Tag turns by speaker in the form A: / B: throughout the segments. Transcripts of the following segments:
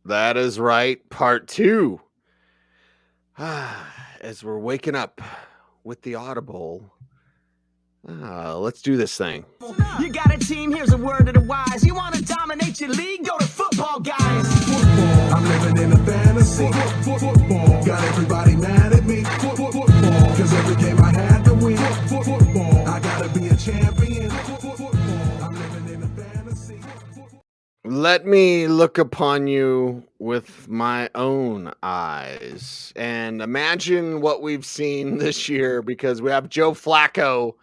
A: That is right. Part two. As we're waking up with the Audible, let's do this thing.
B: You got a team, here's a word of the wise. You want to dominate your league? Go to football, guys.
C: Football, I'm living in a fantasy. Football, got everybody mad at me. Football, cause every game I had to win. Football, I gotta be a champion. Football, I'm living in a fantasy.
A: Let me look upon you with my own eyes and imagine what we've seen this year, because we have Joe Flacco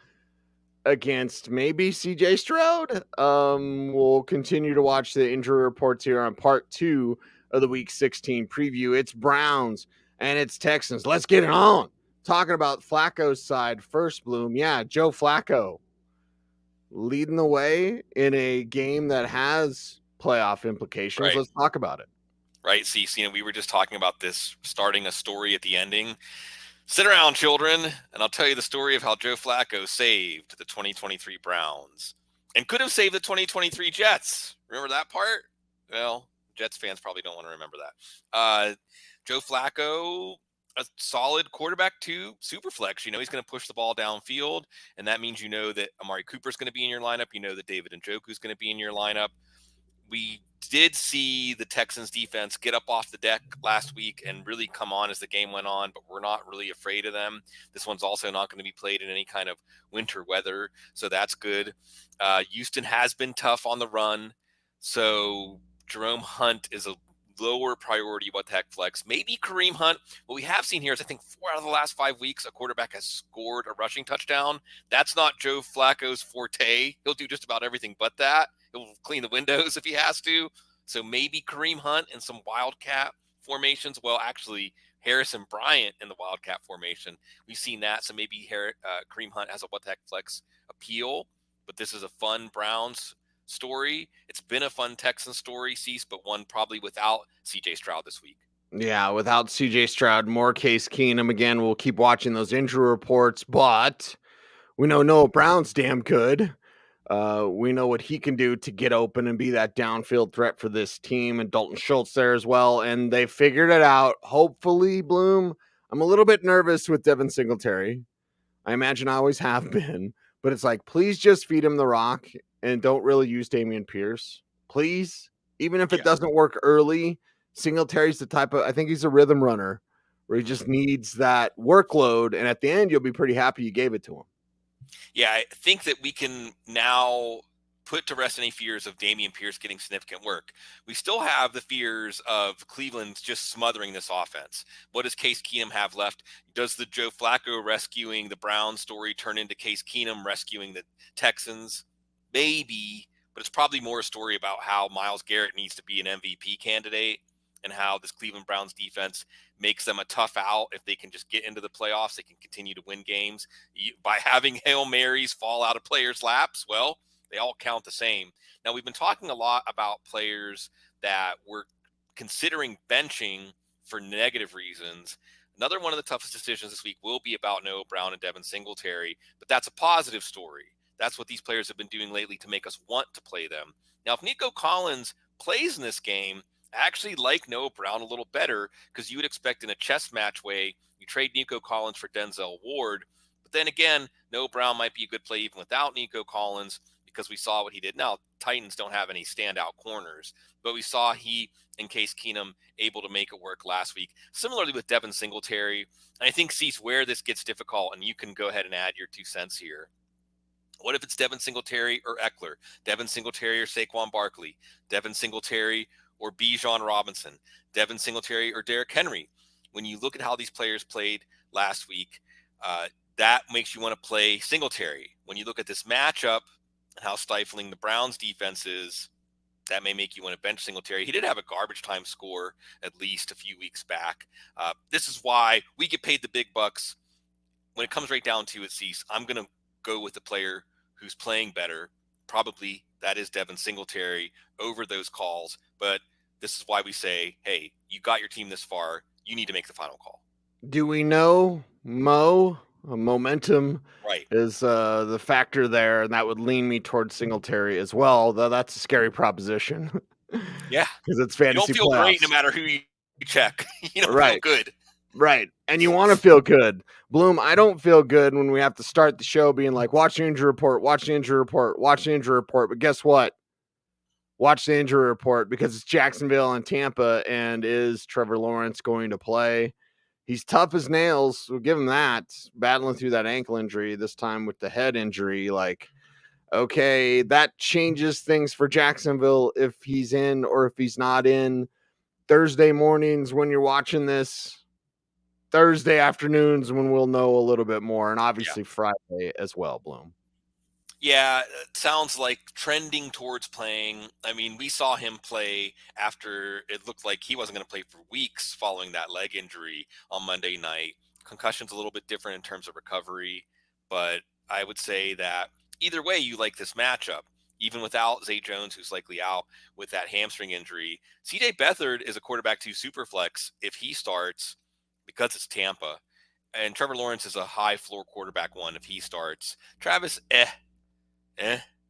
A: against maybe CJ Stroud. We'll continue to watch the injury reports here on part two of the week 16 preview. It's Browns and it's Texans. Let's get it on. Talking about Flacco's side first, Bloom. Yeah, Joe Flacco leading the way in a game that has playoff implications.
D: Right.
A: Let's talk about it.
D: Right, Cecil, we were just talking about this, starting a story at the ending. Sit around, children, and I'll tell you the story of how Joe Flacco saved the 2023 Browns and could have saved the 2023 Jets. Remember that part? Well, Jets fans probably don't want to remember that. Joe Flacco, a solid quarterback to super flex. You know, he's going to push the ball downfield, and that means you know that Amari Cooper's going to be in your lineup. You know that David Njoku's going to be in your lineup. We did see the Texans defense get up off the deck last week and really come on as the game went on, but we're not really afraid of them. This one's also not going to be played in any kind of winter weather, so that's good. Houston has been tough on the run, so Jerome Hunt is a lower priority what the heck flex. Maybe Kareem Hunt. What we have seen here is I think 4 out of the last 5 weeks, a quarterback has scored a rushing touchdown. That's not Joe Flacco's forte. He'll do just about everything but that. He'll clean the windows if he has to. So maybe Kareem Hunt in some Wildcat formations. Well, actually, Harrison Bryant in the Wildcat formation. We've seen that. So maybe Kareem Hunt has a what the heck flex appeal. But this is a fun Browns story. It's been a fun Texans story, Cease, but one probably without CJ Stroud this week.
A: Yeah, without CJ Stroud, more Case Keenum. Again, we'll keep watching those injury reports, but we know Noah Brown's damn good. We know what he can do to get open and be that downfield threat for this team, and Dalton Schultz there as well. And they figured it out. Hopefully, Bloom. I'm a little bit nervous with Devin Singletary. I imagine I always have been, but it's like, please just feed him the rock and don't really use Dameon Pierce. Please. Even if it doesn't work early, Singletary's the type of, I think he's a rhythm runner where he just needs that workload. And at the end, you'll be pretty happy you gave it to him.
D: Yeah, I think that we can now put to rest any fears of Dameon Pierce getting significant work. We still have the fears of Cleveland just smothering this offense. What does Case Keenum have left? Does the Joe Flacco rescuing the Browns story turn into Case Keenum rescuing the Texans? Maybe, but it's probably more a story about how Myles Garrett needs to be an MVP candidate and how this Cleveland Browns defense makes them a tough out. If they can just get into the playoffs, they can continue to win games. By having Hail Marys fall out of players' laps, well, they all count the same. Now, we've been talking a lot about players that we're considering benching for negative reasons. Another one of the toughest decisions this week will be about Noah Brown and Devin Singletary, but that's a positive story. That's what these players have been doing lately to make us want to play them. Now, if Nico Collins plays in this game, I actually like Noah Brown a little better, because you would expect in a chess match way, you trade Nico Collins for Denzel Ward. But then again, Noah Brown might be a good play even without Nico Collins, because we saw what he did. Now, Titans don't have any standout corners, but we saw he and Case Keenum able to make it work last week. Similarly with Devin Singletary, and I think, Cease, where this gets difficult, and you can go ahead and add your 2 cents here. What if it's Devin Singletary or Eckler? Devin Singletary or Saquon Barkley? Devin Singletary or Bijan Robinson? Devin Singletary or Derrick Henry? When you look at how these players played last week, that makes you want to play Singletary. When you look at this matchup and how stifling the Browns defense is, that may make you want to bench Singletary. He did have a garbage time score at least a few weeks back. This is why we get paid the big bucks. When it comes right down to it, Cease, I'm going to go with the player who's playing better. Probably that is Devin Singletary over those calls. But this is why we say, hey, you got your team this far. You need to make the final call.
A: Do we know momentum
D: Right.
A: is the factor there, and that would lean me towards Singletary as well, though that's a scary proposition.
D: Yeah.
A: because it's
D: You don't
A: fantasy
D: feel great
A: playoffs.
D: no matter who you check. You don't feel
A: Right.
D: good.
A: Right. And you want to feel good. Bloom, I don't feel good when we have to start the show being like, watch the injury report, watch the injury report, watch the injury report. But guess what? Watch the injury report because it's Jacksonville and Tampa. And is Trevor Lawrence going to play? He's tough as nails. We'll give him that. Battling through that ankle injury, this time with the head injury. Like, okay, that changes things for Jacksonville if he's in or if he's not in. Thursday mornings when you're watching this, Thursday afternoons when we'll know a little bit more, and obviously Friday as well, Bloom.
D: Yeah, it sounds like trending towards playing. I mean, we saw him play after it looked like he wasn't going to play for weeks following that leg injury on Monday night. Concussion's a little bit different in terms of recovery, but I would say that either way, you like this matchup. Even without Zay Jones, who's likely out with that hamstring injury, CJ Beathard is a quarterback 2 super flex if he starts because it's Tampa. And Trevor Lawrence is a high floor quarterback 1 if he starts. Travis,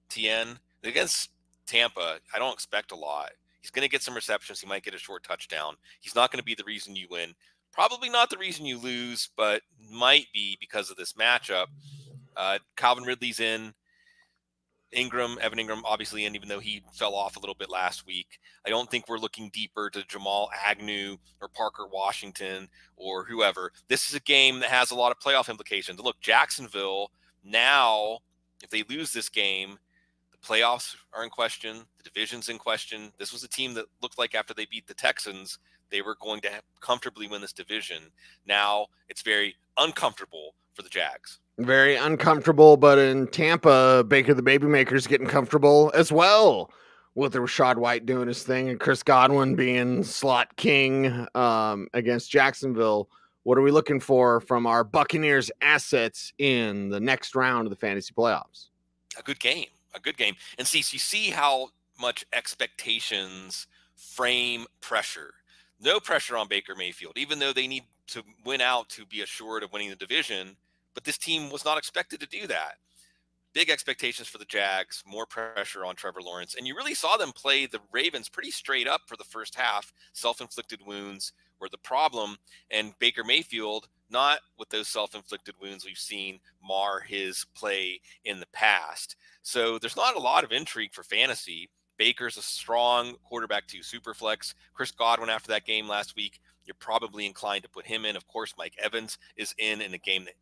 D: TN against Tampa, I don't expect a lot. He's going to get some receptions. He might get a short touchdown. He's not going to be the reason you win. Probably not the reason you lose, but might be because of this matchup. Calvin Ridley's in. Evan Ingram, obviously in, even though he fell off a little bit last week. I don't think we're looking deeper to Jamal Agnew or Parker Washington or whoever. This is a game that has a lot of playoff implications. Look, Jacksonville now, if they lose this game, the playoffs are in question. The division's in question. This was a team that looked like after they beat the Texans, they were going to comfortably win this division. Now it's very uncomfortable for the Jags.
A: Very uncomfortable, but in Tampa, Baker the Babymaker's getting comfortable as well with Rashad White doing his thing and Chris Godwin being slot king against Jacksonville. What are we looking for from our Buccaneers assets in the next round of the fantasy playoffs?
D: A good game. And you see how much expectations frame pressure. No pressure on Baker Mayfield, even though they need to win out to be assured of winning the division. But this team was not expected to do that. Big expectations for the Jags, more pressure on Trevor Lawrence. And you really saw them play the Ravens pretty straight up for the first half. Self-inflicted wounds were the problem. And Baker Mayfield, not with those self-inflicted wounds we've seen mar his play in the past. So there's not a lot of intrigue for fantasy. Baker's a strong quarterback 2 super flex. Chris Godwin after that game last week, you're probably inclined to put him in. Of course, Mike Evans is in a game that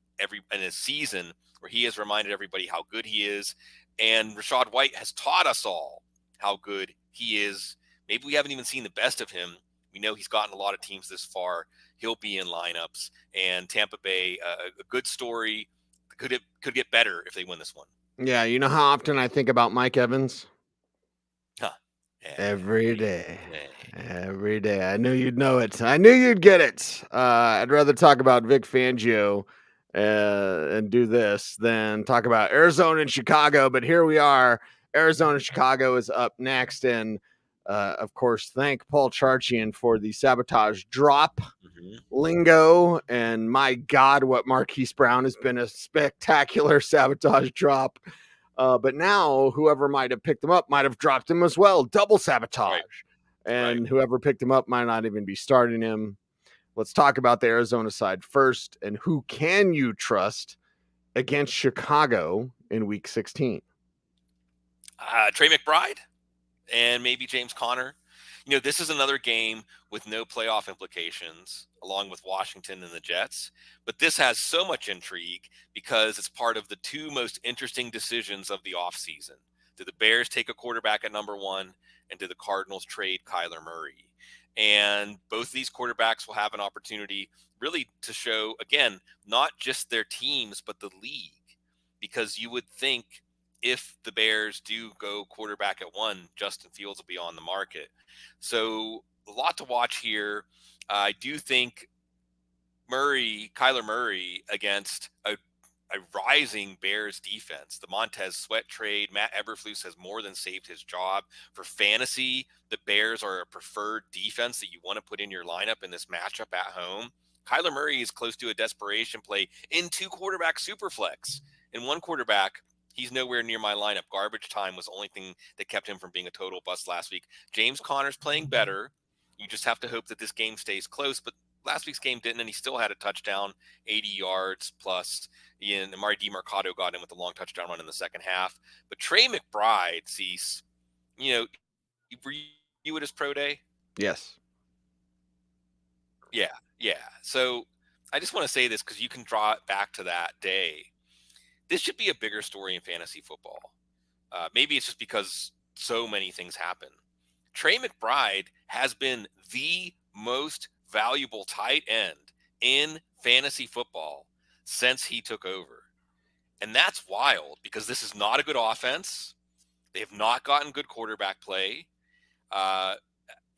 D: in a season where he has reminded everybody how good he is. And Rashad White has taught us all how good he is. Maybe we haven't even seen the best of him. We know he's gotten a lot of teams this far. He'll be in lineups. And Tampa Bay, a good story. Could get better if they win this one.
A: Yeah, you know how often I think about Mike Evans?
D: Huh.
A: Every day. Every day. I knew you'd know it. I knew you'd get it. I'd rather talk about Vic Fangio and do this than talk about Arizona and Chicago. But here we are. Arizona and Chicago is up next. And of course, thank Paul Charchian for the sabotage drop lingo. And my God, what Marquise Brown has been a spectacular sabotage drop. But now whoever might have picked him up might have dropped him as well. Double sabotage. Right. And whoever picked him up might not even be starting him. Let's talk about the Arizona side first. And who can you trust against Chicago in week 16?
D: Trey McBride and maybe James Conner. You know, this is another game with no playoff implications, along with Washington and the Jets. But this has so much intrigue because it's part of the 2 most interesting decisions of the offseason. Do the Bears take a quarterback at number 1, and do the Cardinals trade Kyler Murray? And both these quarterbacks will have an opportunity really to show, again, not just their teams, but the league. Because you would think if the Bears do go quarterback at 1, Justin Fields will be on the market. So a lot to watch here. I do think Kyler Murray against a rising Bears defense. The Montez Sweat trade, Matt Eberflus has more than saved his job. For fantasy, the Bears are a preferred defense that you want to put in your lineup in this matchup at home. Kyler Murray is close to a desperation play in 2 quarterback superflex. In 1 quarterback, He's nowhere near my lineup. Garbage time was the only thing that kept him from being a total bust last week. James Conner's playing better. You just have to hope that this game stays close. But last week's game didn't, and he still had a touchdown, 80 yards plus. And Amari DiMercato got in with a long touchdown run in the second half. But Trey McBride, Cease, were you at his pro day?
A: Yes.
D: Yeah. So I just want to say this because you can draw it back to that day. This should be a bigger story in fantasy football. Maybe it's just because so many things happen. Trey McBride has been the most valuable tight end in fantasy football since he took over. And that's wild because this is not a good offense. They have not gotten good quarterback play.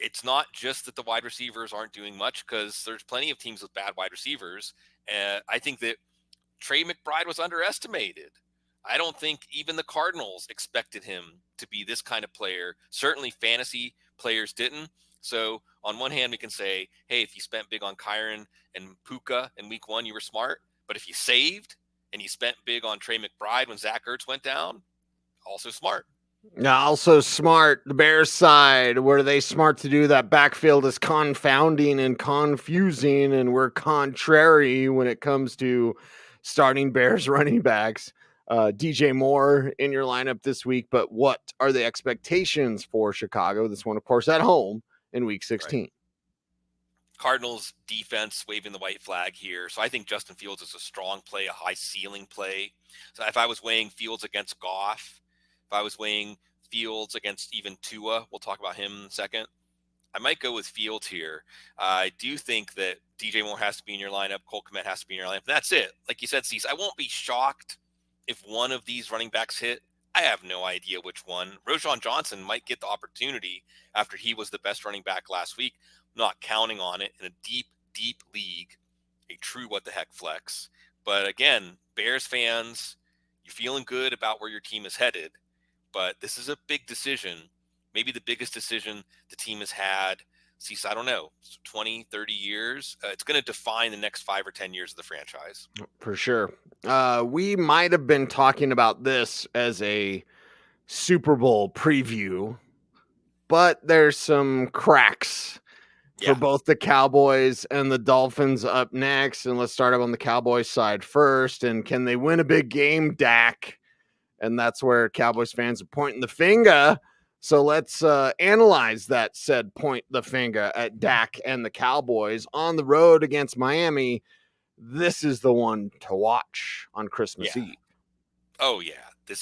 D: It's not just that the wide receivers aren't doing much because there's plenty of teams with bad wide receivers. And I think that Trey McBride was underestimated. I don't think even the Cardinals expected him to be this kind of player. Certainly fantasy players didn't. So on one hand, we can say, hey, if you spent big on Kyron and Puka in week 1, you were smart. But if you saved and you spent big on Trey McBride when Zach Ertz went down, also smart.
A: Also smart. The Bears side, were they smart to do that? Backfield is confounding and confusing, and we're contrary when it comes to starting Bears running backs. DJ Moore in your lineup this week, but what are the expectations for Chicago? This one, of course, at home in week 16.
D: Right. Cardinals defense waving the white flag here. So I think Justin Fields is a strong play, a high ceiling play. So if I was weighing Fields against Goff, if I was weighing Fields against even Tua, we'll talk about him in a second, I might go with Fields here. I do think that DJ Moore has to be in your lineup. Cole Kmet has to be in your lineup. That's it. Like you said, Cease, I won't be shocked if one of these running backs hit. I have no idea which one. Roschon Johnson might get the opportunity after he was the best running back last week. I'm not counting on it in a deep, deep league, a true what the heck flex. But again, Bears fans, you're feeling good about where your team is headed. But this is a big decision, maybe the biggest decision the team has had since, I don't know, 20, 30 years. It's going to define the next 5 or 10 years of the franchise.
A: For sure. We might have been talking about this as a Super Bowl preview, but there's some cracks for both the Cowboys and the Dolphins up next. And let's start up on the Cowboys side first. And can they win a big game, Dak? And that's where Cowboys fans are pointing the finger. So let's analyze that said point the finger at Dak and the Cowboys on the road against Miami. This is the one to watch on Christmas Eve.
D: Oh, yeah. We're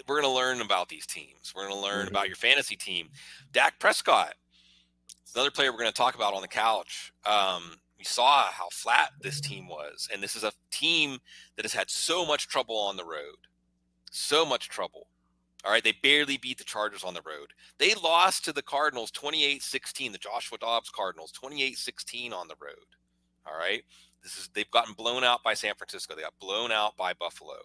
D: going to learn about these teams. We're going to learn about your fantasy team. Dak Prescott, another player we're going to talk about on the couch. We saw how flat this team was, and this is a team that has had so much trouble on the road. So much trouble. All right, they barely beat the Chargers on the road. They lost to the Cardinals 28-16, the Joshua Dobbs Cardinals, 28-16 on the road. All right, they've gotten blown out by San Francisco. They got blown out by Buffalo.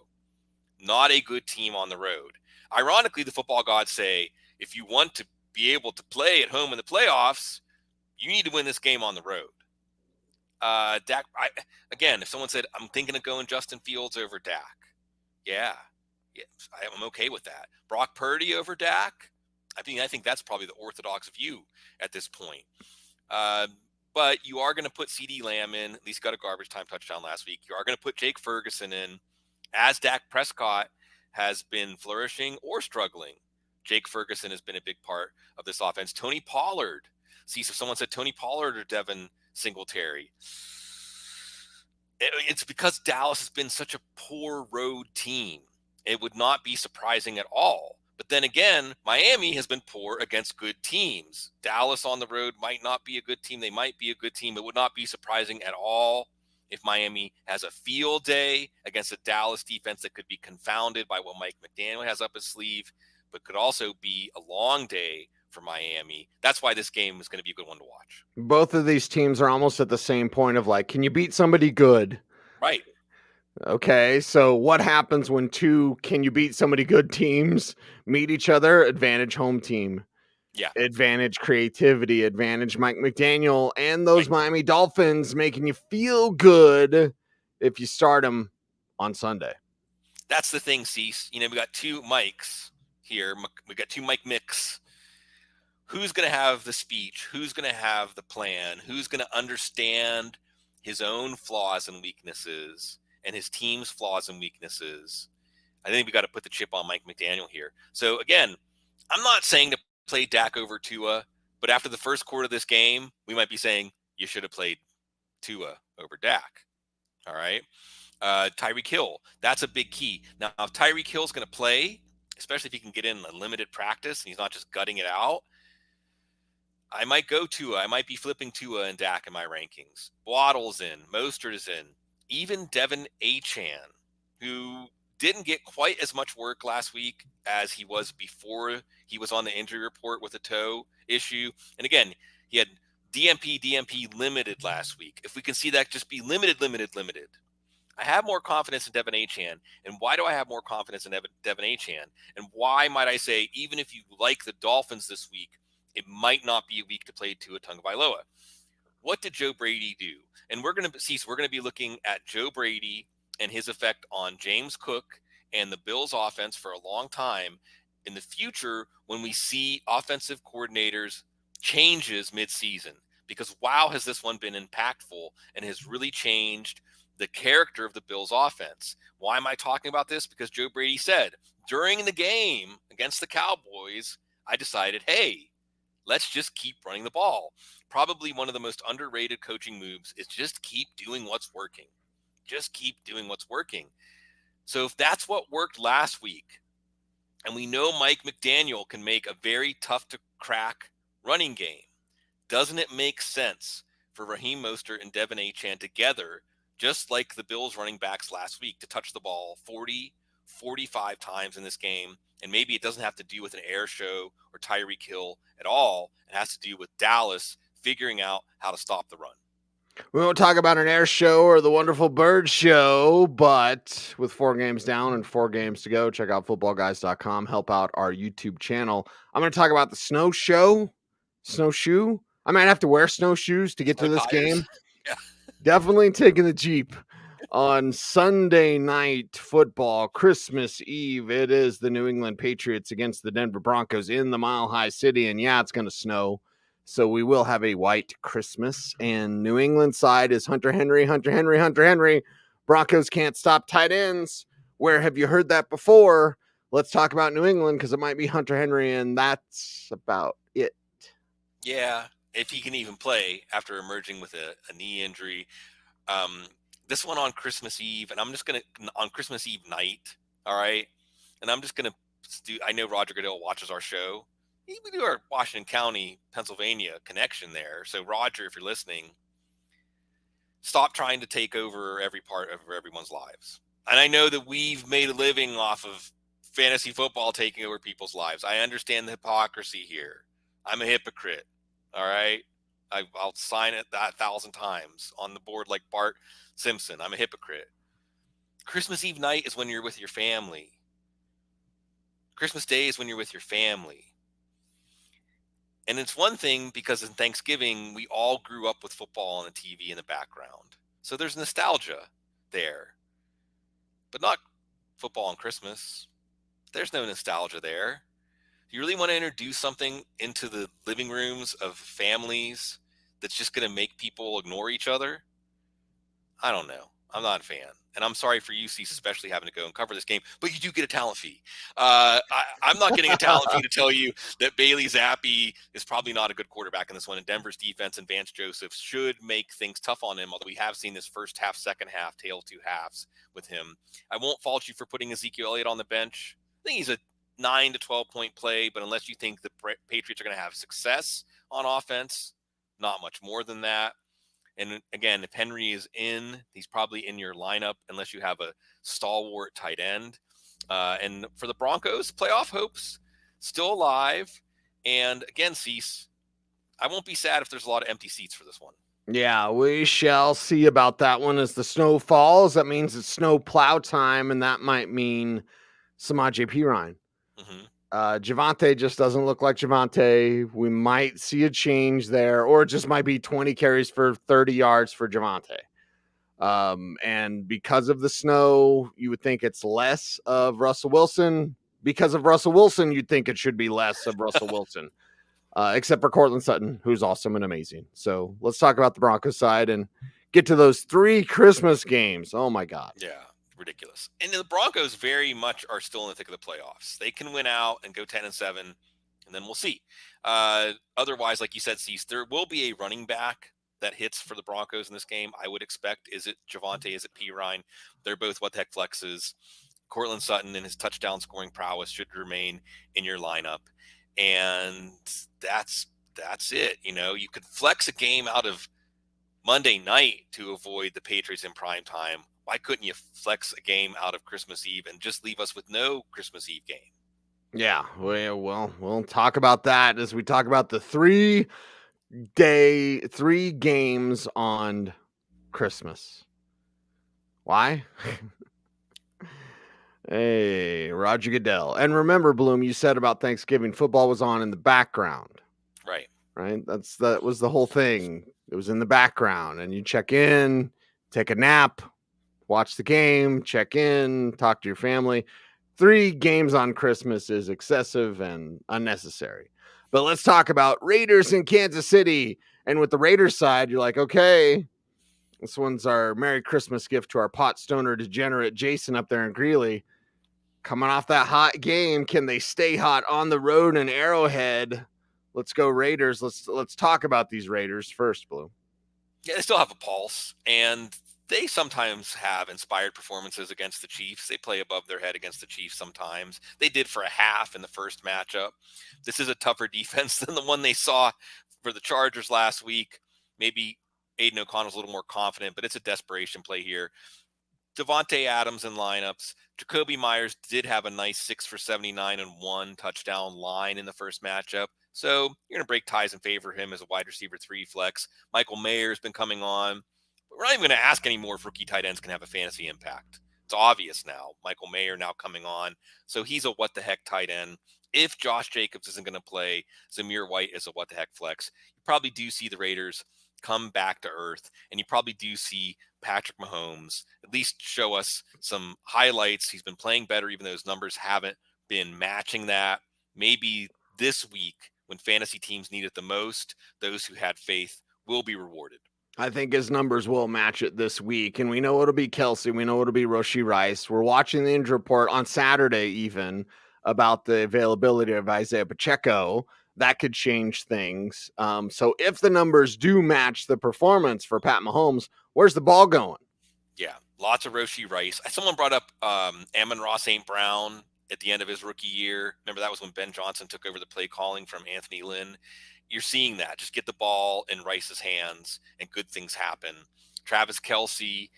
D: Not a good team on the road. Ironically, the football gods say, if you want to be able to play at home in the playoffs, you need to win this game on the road. Dak, again, if someone said, I'm thinking of going Justin Fields over Dak, I'm okay with that. Brock Purdy over Dak, I think that's probably the orthodox view at this point. But you are going to put CD Lamb in. At least got a garbage time touchdown last week. You are going to put Jake Ferguson in. As Dak Prescott has been flourishing or struggling, Jake Ferguson has been a big part of this offense. Tony Pollard. See, if someone said Tony Pollard or Devin Singletary, it's because Dallas has been such a poor road team. It would not be surprising at all. But then again, Miami has been poor against good teams. Dallas on the road might not be a good team. They might be a good team. It would not be surprising at all if Miami has a field day against a Dallas defense that could be confounded by what Mike McDaniel has up his sleeve, but could also be a long day for Miami. That's why this game is going to be a good one to watch.
A: Both of these teams are almost at the same point of like, can you beat somebody good?
D: Right.
A: Okay, so what happens when two can you beat somebody good teams meet each other? Advantage home team.
D: Yeah.
A: Advantage creativity, advantage Mike McDaniel and those Miami Dolphins making you feel good if you start them on Sunday.
D: That's the thing, Cease. We got two Mikes here. We got two Mike Micks. Who's going to have the speech? Who's going to have the plan? Who's going to understand his own flaws and weaknesses and his team's flaws and weaknesses? I think we got to put the chip on Mike McDaniel here. So again, I'm not saying to play Dak over Tua, but after the first quarter of this game, we might be saying you should have played Tua over Dak. All right. Tyreek Hill, that's a big key. Now, if Tyreek Hill's going to play, especially if he can get in a limited practice and he's not just gutting it out, I might go Tua. I might be flipping Tua and Dak in my rankings. Waddle's in. Mostert is in. Even Devin Achane, who didn't get quite as much work last week as he was before he was on the injury report with a toe issue. And again, he had DMP limited last week. If we can see that just be limited. I have more confidence in Devin Achane. And why do I have more confidence in Devin Achane? And why might I say, even if you like the Dolphins this week, it might not be a week to play Tua Tagovailoa? What did Joe Brady do? And we're going to be looking at Joe Brady and his effect on James Cook and the Bills offense for a long time in the future when we see offensive coordinators changes midseason. Because wow, has this one been impactful and has really changed the character of the Bills offense. Why am I talking about this? Because Joe Brady said during the game against the Cowboys, I decided, hey, let's just keep running the ball. Probably one of the most underrated coaching moves is just keep doing what's working. Just keep doing what's working. So if that's what worked last week, and we know Mike McDaniel can make a very tough to crack running game, doesn't it make sense for Raheem Mostert and Devin Achane together, just like the Bills running backs last week, to touch the ball 40, 45 times in this game? And maybe it doesn't have to do with an air show or Tyreek Hill at all. It has to do with Dallas figuring out how to stop the run.
A: We won't talk about an air show or the wonderful bird show, but with 4 games down and 4 games to go, check out footballguys.com. Help out our YouTube channel. I'm going to talk about the snowshoe. I might have to wear snowshoes to get to this game.
D: Yeah.
A: Definitely taking the Jeep on Sunday night football, Christmas Eve. It is the New England Patriots against the Denver Broncos in the Mile High City. And yeah, it's going to snow. So we will have a white Christmas. And New England side is Hunter Henry. Broncos can't stop tight ends. Where have you heard that before? Let's talk about New England because it might be Hunter Henry, and that's about it.
D: Yeah, if he can even play after emerging with a knee injury. This one on Christmas Eve, and I'm just going to, on Christmas Eve night, all right? And I'm just going to I know Roger Goodell watches our show. We do our Washington County, Pennsylvania connection there. So, Roger, if you're listening, stop trying to take over every part of everyone's lives. And I know that we've made a living off of fantasy football taking over people's lives. I understand the hypocrisy here. I'm a hypocrite, all right? I'll sign it that 1,000 times on the board like Bart Simpson. I'm a hypocrite. Christmas Eve night is when you're with your family. Christmas Day is when you're with your family. And it's one thing because in Thanksgiving, we all grew up with football on the TV in the background. So there's nostalgia there. But not football on Christmas. There's no nostalgia there. Do you really want to introduce something into the living rooms of families that's just going to make people ignore each other? I don't know. I'm not a fan. And I'm sorry for you, Cecil, especially having to go and cover this game, but you do get a talent fee. I'm not getting a talent fee to tell you that Bailey Zappi is probably not a good quarterback in this one. And Denver's defense and Vance Joseph should make things tough on him, although we have seen this first half, second half, tail 2 halves with him. I won't fault you for putting Ezekiel Elliott on the bench. I think he's a 9 to 12 point play, but unless you think the Patriots are going to have success on offense, not much more than that. And again, if Henry is in, he's probably in your lineup unless you have a stalwart tight end. And for the Broncos, playoff hopes still alive. And again, Cease, I won't be sad if there's a lot of empty seats for this one.
A: Yeah, we shall see about that one as the snow falls. That means it's snow plow time, and that might mean Samaje Perine.
D: Mm-hmm.
A: Javonte just doesn't look like Javonte. We might see a change there, or it just might be 20 carries for 30 yards for Javonte. And because of the snow, you would think it's less of Russell Wilson. Because of Russell Wilson, you'd think it should be less of Russell Wilson, except for Cortland Sutton, who's awesome and amazing. So let's talk about the Broncos side and get to those 3 Christmas games. Oh, my God.
D: Yeah, ridiculous. And the Broncos very much are still in the thick of the playoffs. They can win out and go 10-7, and then we'll see. Otherwise, like you said, Cease, there will be a running back that hits for the Broncos in this game, I would expect. Is it Javonte? Is it P. Ryan? They're both what the heck flexes. Cortland Sutton and his touchdown scoring prowess should remain in your lineup. And that's it. You know, you could flex a game out of Monday night to avoid the Patriots in prime time. Why couldn't you flex a game out of Christmas Eve and just leave us with no Christmas Eve game?
A: Yeah, well, we'll talk about that as we talk about the 3 games on Christmas. Why? Hey, Roger Goodell. And remember, Bloom, you said about Thanksgiving, football was on in the background.
D: Right.
A: That was the whole thing. It was in the background, and you check in, take a nap, watch the game, check in, talk to your family. 3 games on Christmas is excessive and unnecessary. But let's talk about Raiders in Kansas City. And with the Raiders side, you're like, okay, this one's our Merry Christmas gift to our pot stoner degenerate Jason up there in Greeley. Coming off that hot game, can they stay hot on the road in Arrowhead? Let's go Raiders. Let's talk about these Raiders first, Blue.
D: Yeah, they still have a pulse, and they sometimes have inspired performances against the Chiefs. They play above their head against the Chiefs sometimes. They did for a half in the first matchup. This is a tougher defense than the one they saw for the Chargers last week. Maybe Aiden O'Connell's a little more confident, but it's a desperation play here. Devontae Adams in lineups. Jacoby Myers did have a nice 6 for 79 and 1 touchdown line in the first matchup. So you're going to break ties in favor of him as a wide receiver 3 flex. Michael Mayer's been coming on. But we're not even going to ask anymore if rookie tight ends can have a fantasy impact. It's obvious now. Michael Mayer now coming on. So he's a what the heck tight end. If Josh Jacobs isn't going to play, Zamir White is a what the heck flex. You probably do see the Raiders come back to earth, and you probably do see Patrick Mahomes at least show us some highlights. He's been playing better, even though his numbers haven't been matching that. Maybe this week, when fantasy teams need it the most, those who had faith will be rewarded.
A: I think his numbers will match it this week, and we know it'll be Kelsey. We know it'll be Rashee Rice. We're watching the injury report on Saturday even about the availability of Isaiah Pacheco. That could change things. So if the numbers do match the performance for Pat Mahomes, where's the ball going?
D: Yeah, lots of Rashee Rice. Someone brought up Amon-Ra St. Brown at the end of his rookie year. Remember, that was when Ben Johnson took over the play calling from Anthony Lynn. You're seeing that. Just get the ball in Rice's hands and good things happen. Travis Kelce,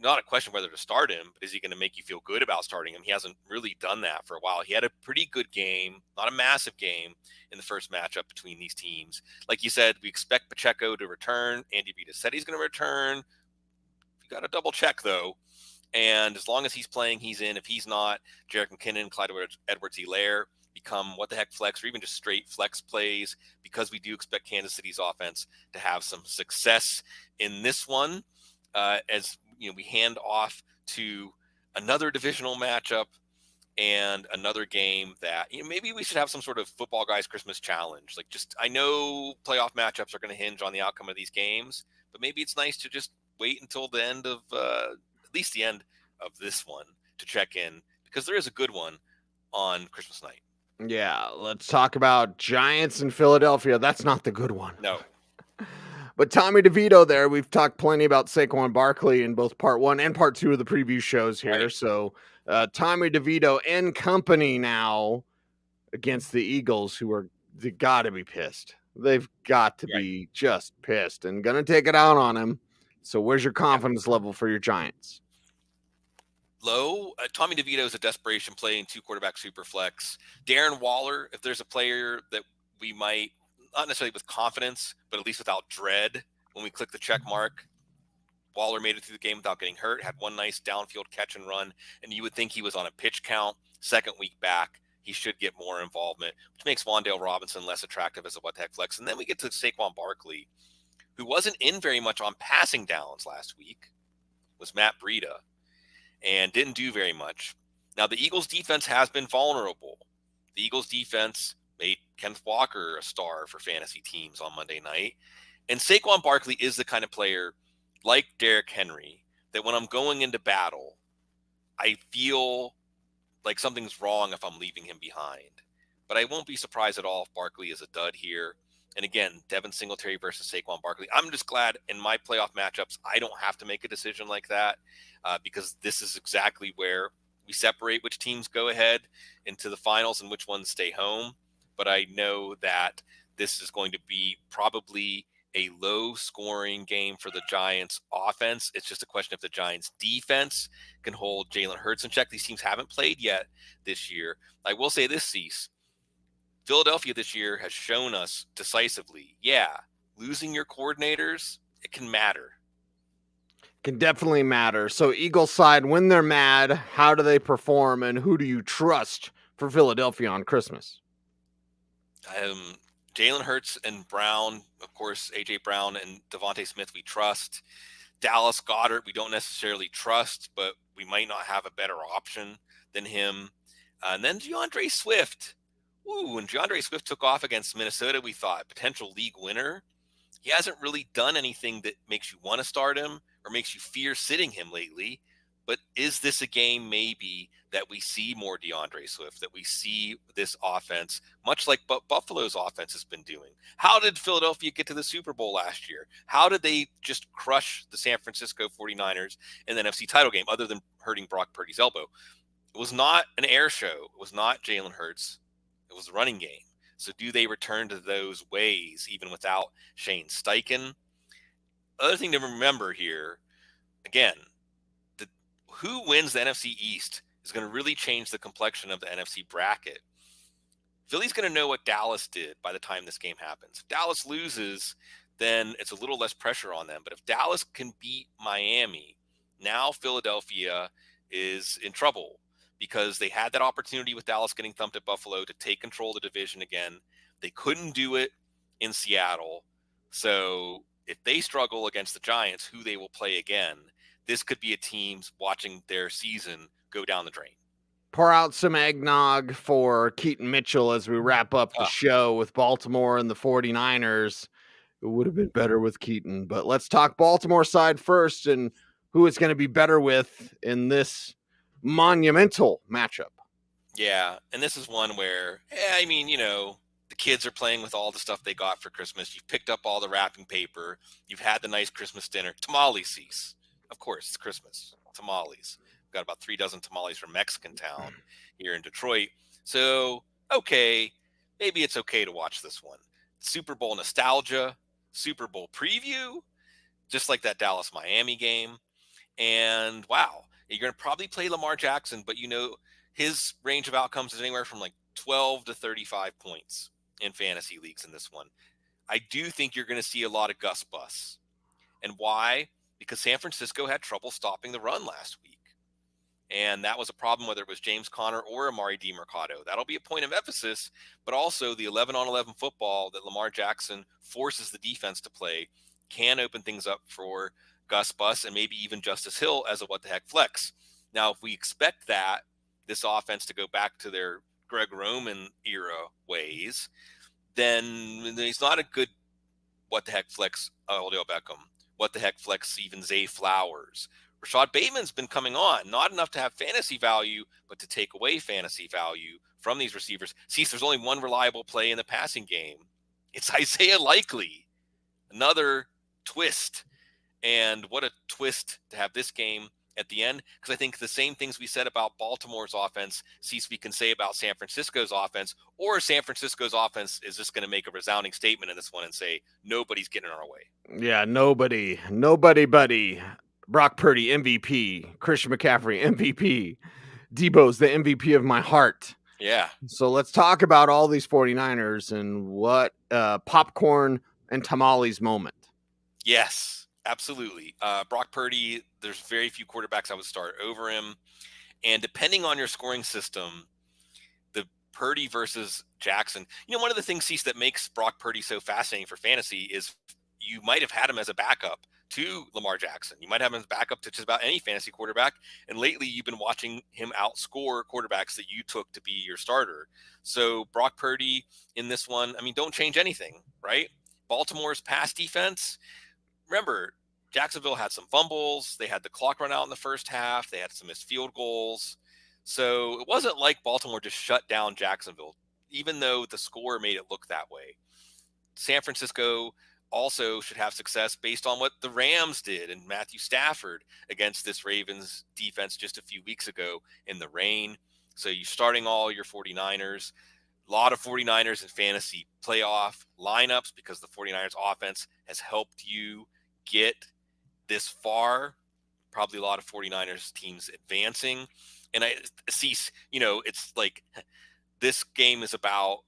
D: not a question whether to start him, but is he going to make you feel good about starting him? He hasn't really done that for a while. He had a pretty good game, not a massive game in the first matchup between these teams. Like you said, we expect Pacheco to return. Andy Reid said he's going to return. You got to double check, though. And as long as he's playing, he's in. If he's not, Jerick McKinnon, Clyde Edwards-Helaire become what the heck flex, or even just straight flex plays, because we do expect Kansas City's offense to have some success in this one. As we hand off to another divisional matchup and another game that maybe we should have some sort of football guys Christmas challenge. Like, just, I know playoff matchups are going to hinge on the outcome of these games, but maybe it's nice to just wait until the end of at least the end of this one to check in, because there is a good one on Christmas night.
A: Yeah, let's talk about Giants in Philadelphia. That's not the good one.
D: No.
A: But Tommy DeVito there, we've talked plenty about Saquon Barkley in both part 1 and part 2 of the preview shows here.
D: Right.
A: So Tommy DeVito and company now against the Eagles, they got to be pissed. They've got to be just pissed and going to take it out on him. So where's your confidence level for your Giants?
D: Low. Tommy DeVito is a desperation play in 2-quarterback super flex. Darren Waller, if there's a player that we might, not necessarily with confidence, but at least without dread, when we click the check mark, Waller made it through the game without getting hurt, had one nice downfield catch and run, and you would think he was on a pitch count. Second week back, he should get more involvement, which makes Wan'Dale Robinson less attractive as a what the heck flex. And then we get to Saquon Barkley, who wasn't in very much on passing downs last week. was Matt Breida, and didn't do very much. Now, the Eagles defense has been vulnerable. The Eagles defense made Kenneth Walker a star for fantasy teams on Monday night. And Saquon Barkley is the kind of player, like Derrick Henry, that when I'm going into battle, I feel like something's wrong if I'm leaving him behind. But I won't be surprised at all if Barkley is a dud here. And again, Devin Singletary versus Saquon Barkley. I'm just glad in my playoff matchups, I don't have to make a decision like that because this is exactly where we separate which teams go ahead into the finals and which ones stay home. But I know that this is going to be probably a low-scoring game for the Giants' offense. It's just a question if the Giants' defense can hold Jalen Hurts in check. These teams haven't played yet this year. I will say this, Cease. Philadelphia this year has shown us decisively, losing your coordinators, it can matter.
A: Can definitely matter. So Eagles side, when they're mad, how do they perform, and who do you trust for Philadelphia on Christmas?
D: Jalen Hurts and Brown, of course, A.J. Brown and Devontae Smith we trust. Dallas Goedert we don't necessarily trust, but we might not have a better option than him. And then DeAndre Swift. When DeAndre Swift took off against Minnesota, we thought potential league winner. He hasn't really done anything that makes you want to start him or makes you fear sitting him lately. But is this a game maybe that we see more DeAndre Swift, that we see this offense, much like Buffalo's offense has been doing? How did Philadelphia get to the Super Bowl last year? How did they just crush the San Francisco 49ers in the NFC title game other than hurting Brock Purdy's elbow? It was not an air show. It was not Jalen Hurts. It was a running game. So do they return to those ways even without Shane Steichen? Other thing to remember here, again, who wins the NFC East is going to really change the complexion of the NFC bracket. Philly's going to know what Dallas did by the time this game happens. If Dallas loses, then it's a little less pressure on them. But if Dallas can beat Miami, now Philadelphia is in trouble, because they had that opportunity with Dallas getting thumped at Buffalo to take control of the division again. They couldn't do it in Seattle. So if they struggle against the Giants, who they will play again, this could be a team watching their season go down the drain.
A: Pour out some eggnog for Keaton Mitchell as we wrap up the show with Baltimore and the 49ers. It would have been better with Keaton, but let's talk Baltimore side first and who it's going to be better with in this monumental matchup.
D: Yeah, and this is one where, the kids are playing with all the stuff they got for Christmas. You've picked up all the wrapping paper. You've had the nice Christmas dinner. Tamales, Cease. Of course, it's Christmas. Tamales. We've got about 3 dozen tamales from Mexican Town here in Detroit. So, okay, maybe it's okay to watch this one. Super Bowl nostalgia, Super Bowl preview, just like that Dallas-Miami game. And, wow. You're going to probably play Lamar Jackson, but his range of outcomes is anywhere from like 12 to 35 points in fantasy leagues in this one. I do think you're going to see a lot of Gus Bus. And why? Because San Francisco had trouble stopping the run last week. And that was a problem whether it was James Conner or Amari DiMercado. That'll be a point of emphasis, but also the 11-on-11 football that Lamar Jackson forces the defense to play can open things up for Gus Bus and maybe even Justice Hill as a what-the-heck flex. Now, if we expect this offense to go back to their Greg Roman era ways, then he's not a good what-the-heck flex Odell Beckham, what-the-heck flex Stephen Zay Flowers. Rashad Bateman's been coming on, not enough to have fantasy value, but to take away fantasy value from these receivers. See, there's only one reliable play in the passing game. It's Isaiah Likely. Another twist. And what a twist to have this game at the end, because I think the same things we said about Baltimore's offense, we can say about San Francisco's offense, or San Francisco's offense is just going to make a resounding statement in this one and say, nobody's getting in our way.
A: Yeah, nobody, buddy. Brock Purdy, MVP. Christian McCaffrey, MVP. Debo's the MVP of my heart.
D: Yeah.
A: So let's talk about all these 49ers and what popcorn and tamales moment.
D: Yes. Absolutely. Brock Purdy, there's very few quarterbacks I would start over him. And depending on your scoring system, the Purdy versus Jackson, one of the things, Cease, that makes Brock Purdy so fascinating for fantasy is you might have had him as a backup to Lamar Jackson. You might have him as backup to just about any fantasy quarterback. And lately you've been watching him outscore quarterbacks that you took to be your starter. So Brock Purdy in this one, I mean, don't change anything, right? Baltimore's pass defense. Remember, Jacksonville had some fumbles. They had the clock run out in the first half. They had some missed field goals. So it wasn't like Baltimore just shut down Jacksonville, even though the score made it look that way. San Francisco also should have success based on what the Rams did and Matthew Stafford against this Ravens defense just a few weeks ago in the rain. So you're starting all your 49ers. A lot of 49ers in fantasy playoff lineups because the 49ers offense has helped you get this far. Probably a lot of 49ers teams advancing. And I see, it's like this game is about,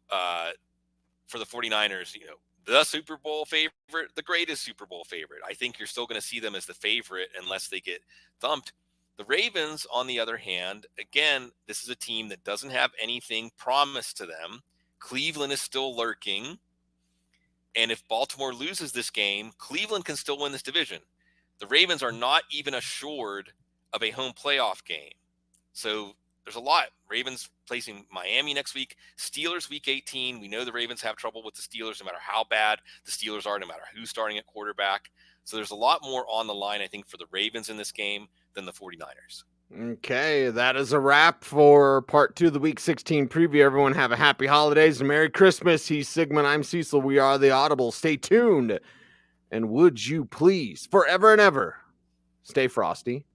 D: for the 49ers, the Super Bowl favorite, the greatest Super Bowl favorite. I think you're still going to see them as the favorite unless they get thumped. The Ravens, on the other hand, again, this is a team that doesn't have anything promised to them. Cleveland is still lurking. And if Baltimore loses this game, Cleveland can still win this division. The Ravens are not even assured of a home playoff game. So there's a lot. Ravens placing Miami next week. Steelers week 18. We know the Ravens have trouble with the Steelers no matter how bad the Steelers are, no matter who's starting at quarterback. So there's a lot more on the line, I think, for the Ravens in this game than the 49ers.
A: Okay, that is a wrap for part 2 of the Week 16 preview. Everyone have a happy holidays and Merry Christmas. He's Sigmund, I'm Cecil. We are the Audible. Stay tuned. And would you please, forever and ever, stay frosty.